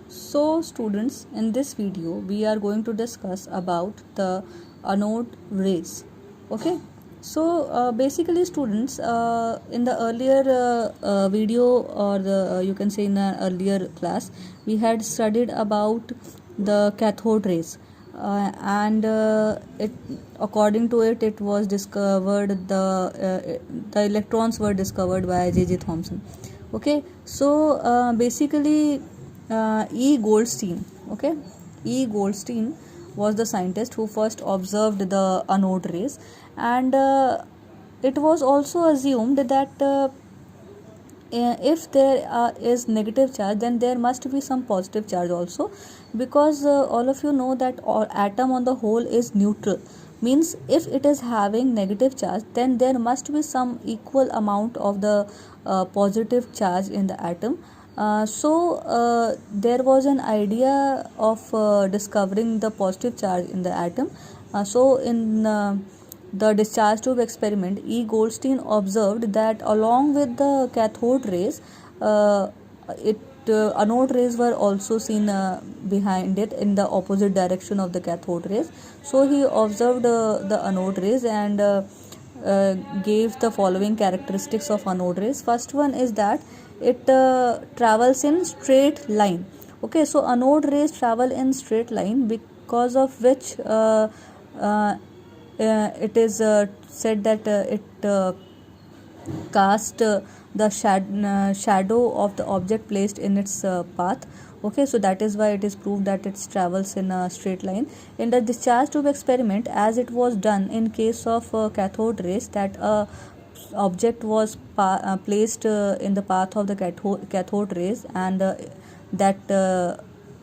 So students, in this video we are going to discuss about the anode rays. Okay, so basically students, in the earlier video, or you can say in the earlier class, we had studied about the cathode rays, and it according to it, it was discovered, the electrons were discovered by J.J. Thomson. Okay, so basically, E. Goldstein. Okay, E. Goldstein was the scientist who first observed the anode rays, and it was also assumed that if there is negative charge, then there must be some positive charge also, because all of you know that all atom on the whole is neutral. Means if it is having negative charge, then there must be some equal amount of the positive charge in the atom. So there was an idea of discovering the positive charge in the atom. So in the discharge tube experiment, E. Goldstein observed that along with the cathode rays, it anode rays were also seen behind it in the opposite direction of the cathode rays. So he observed the anode rays and gave the following characteristics of anode rays. First one is that it travels in straight line. Okay, so anode rays travel in straight line, because of which it is said that it cast the shadow of the object placed in its path. Okay, so that is why it is proved that it travels in a straight line. In the discharge tube experiment, as it was done in case of cathode rays, that object was placed in the path of the cathode rays, and that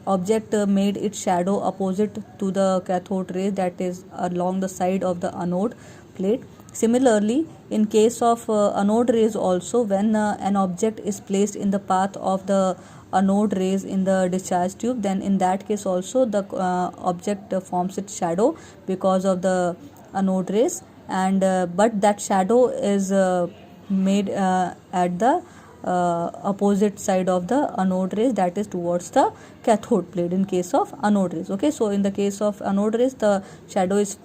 object made its shadow opposite to the cathode rays, that is along the side of the anode plate. Similarly, in case of anode rays also, when an object is placed in the path of the anode rays in the discharge tube, then in that case also the object forms its shadow because of the anode rays, and but that shadow is made at the opposite side of the anode rays, that is towards the cathode plate in case of anode rays. Okay, so in the case of anode rays, the shadow is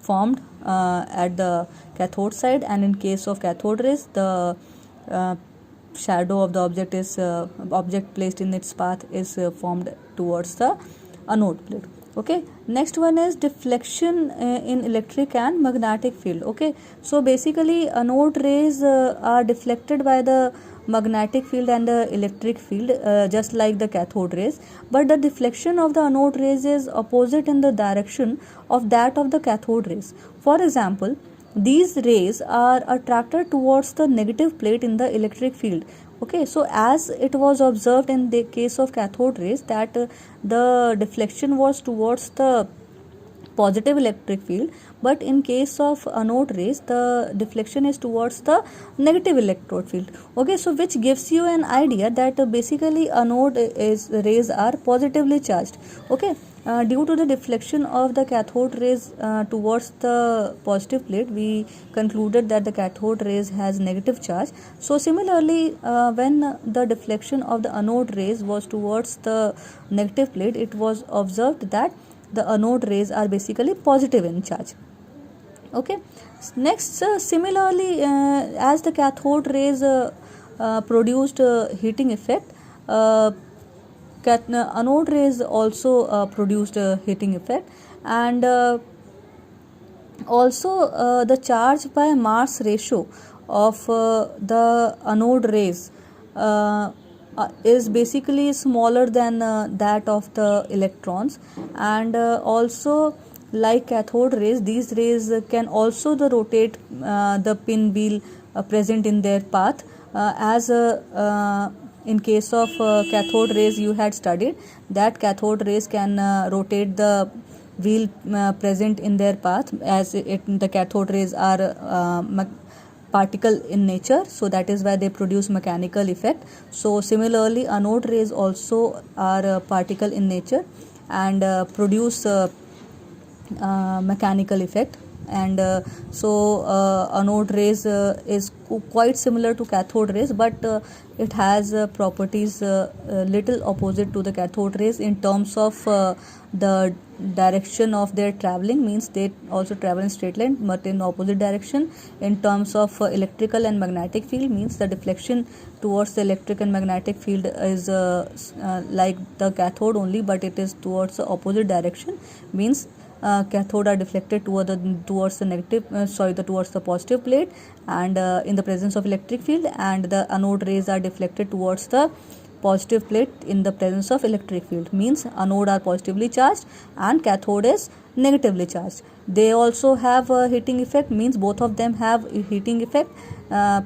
formed at the cathode side, and in case of cathode rays, the shadow of the object placed in its path is formed towards the anode plate. Okay, next one is deflection in electric and magnetic field. Okay, so basically anode rays are deflected by the magnetic field and the electric field, just like the cathode rays, but the deflection of the anode rays is opposite in the direction of that of the cathode rays. For example, these rays are attracted towards the negative plate in the electric field. Okay, so as it was observed in the case of cathode rays, that the deflection was towards the positive electric field, but in case of anode rays, the deflection is towards the negative electrode field. Okay, so which gives you an idea that basically anode rays are positively charged. Okay, due to the deflection of the cathode rays towards the positive plate, we concluded that the cathode rays has negative charge. So similarly, when the deflection of the anode rays was towards the negative plate, it was observed that the anode rays are basically positive in charge. Okay, next, similarly, as the cathode rays produced heating effect, anode rays also produced a heating effect, and also the charge by mass ratio of the anode rays is basically smaller than that of the electrons, and also like cathode rays, these rays can also rotate the pinwheel present in their path, as in case of cathode rays, you had studied that cathode rays can rotate the wheel present in their path, as the cathode rays are particle in nature, so that is why they produce mechanical effect. So similarly, anode rays also are particle in nature and produce mechanical effect. and anode rays is quite similar to cathode rays, but it has properties little opposite to the cathode rays in terms of the direction of their traveling, means they also travel in straight line but in opposite direction. In terms of electrical and magnetic field, means the deflection towards the electric and magnetic field is like the cathode only, but it is towards the opposite direction, means cathode are deflected towards the positive plate, and in the presence of electric field, and the anode rays are deflected towards the positive plate in the presence of electric field, means anode are positively charged and cathode is negatively charged. They also have a heating effect, means both of them have a heating effect,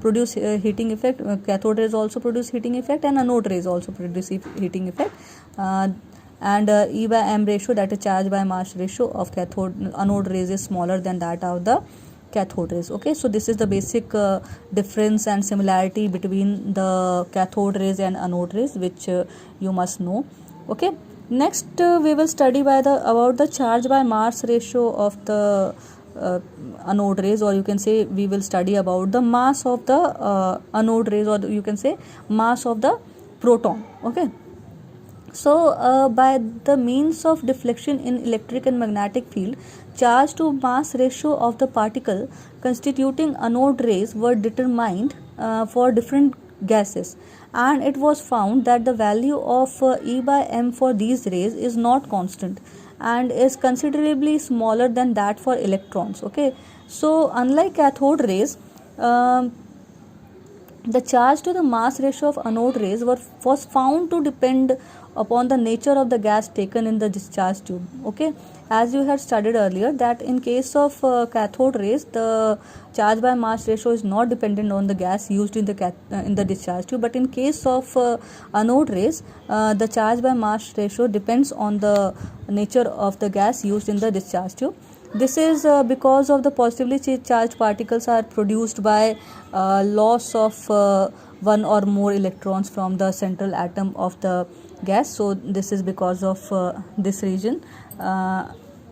produce heating effect. Cathode rays also produce heating effect, and anode rays also produce heating effect. And E by M ratio, that is charge by mass ratio of anode rays, is smaller than that of the cathode rays. Okay, so this is the basic difference and similarity between the cathode rays and anode rays, which you must know. Okay, next we will study about the charge by mass ratio of the anode rays, or you can say we will study about the mass of the anode rays, or you can say mass of the proton. Okay, so by the means of deflection in electric and magnetic field, charge to mass ratio of the particle constituting anode rays were determined for different gases, and it was found that the value of E by M for these rays is not constant and is considerably smaller than that for electrons. Okay, so unlike cathode rays, the charge to the mass ratio of anode rays was found to depend upon the nature of the gas taken in the discharge tube. Okay, as you had studied earlier, that in case of cathode rays, the charge by mass ratio is not dependent on the gas used in the discharge tube, but in case of anode rays, the charge by mass ratio depends on the nature of the gas used in the discharge tube. This is because of the positively charged particles are produced by loss of one or more electrons from the central atom of the gas. So this is because of this region.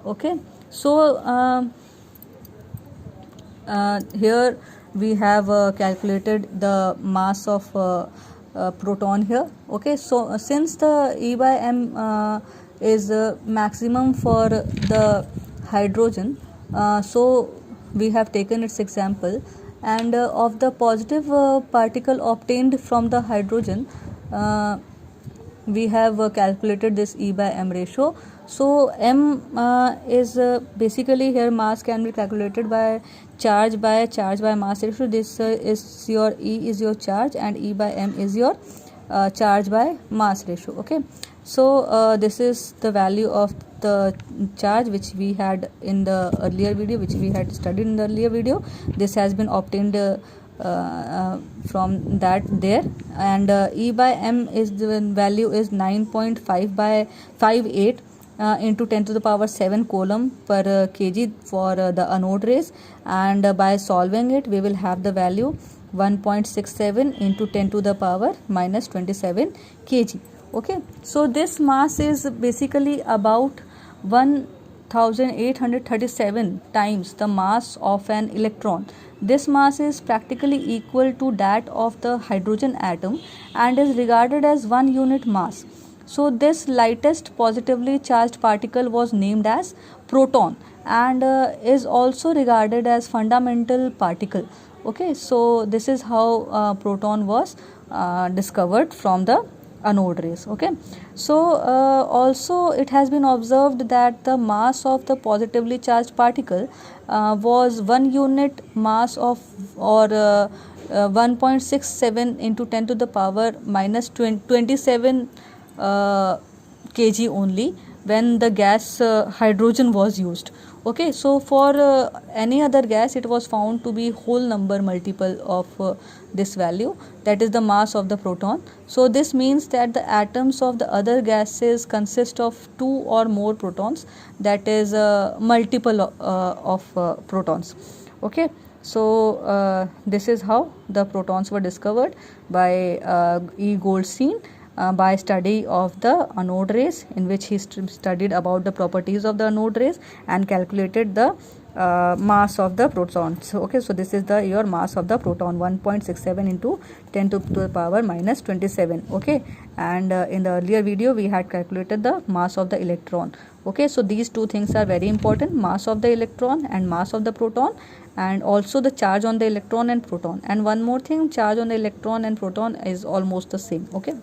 Okay, so here we have calculated the mass of proton here. Okay, so since the E by M is maximum for the hydrogen, so we have taken its example, and of the positive particle obtained from the hydrogen, we have calculated this E by M ratio. So M is basically here mass can be calculated by charge by mass ratio. This is your E is your charge, and E by M is your charge by mass ratio. Okay, so this is the value of the charge which we had in the earlier video, which we had studied in the earlier video. This has been obtained from that there, and E by M is the value is 9.5 by 58 into 10 to the power 7 coulomb per kg for the anode rays, and by solving it we will have the value 1.67 into 10 to the power minus 27 kg. Okay, so this mass is basically about 1837 times the mass of an electron. This mass is practically equal to that of the hydrogen atom and is regarded as 1 unit mass. So this lightest positively charged particle was named as proton and is also regarded as fundamental particle. Okay, so this is how proton was discovered from the anode rays. Okay, so also it has been observed that the mass of the positively charged particle was 1 unit mass of, or 1.67 into 10 to the power minus 27 kg only when the gas hydrogen was used. Okay, so for any other gas it was found to be whole number multiple of this value, that is the mass of the proton. So this means that the atoms of the other gases consist of 2 or more protons, that is multiple of protons. Okay, so this is how the protons were discovered by E. Goldstein by study of the anode rays, in which he studied about the properties of the anode rays and calculated the mass of the protons. Okay, so this is the your mass of the proton, 1.67 into 10 to the power minus 27. Okay, and in the earlier video we had calculated the mass of the electron. Okay, so these two things are very important, mass of the electron and mass of the proton, and also the charge on the electron and proton. And one more thing, charge on the electron and proton is almost the same. Okay.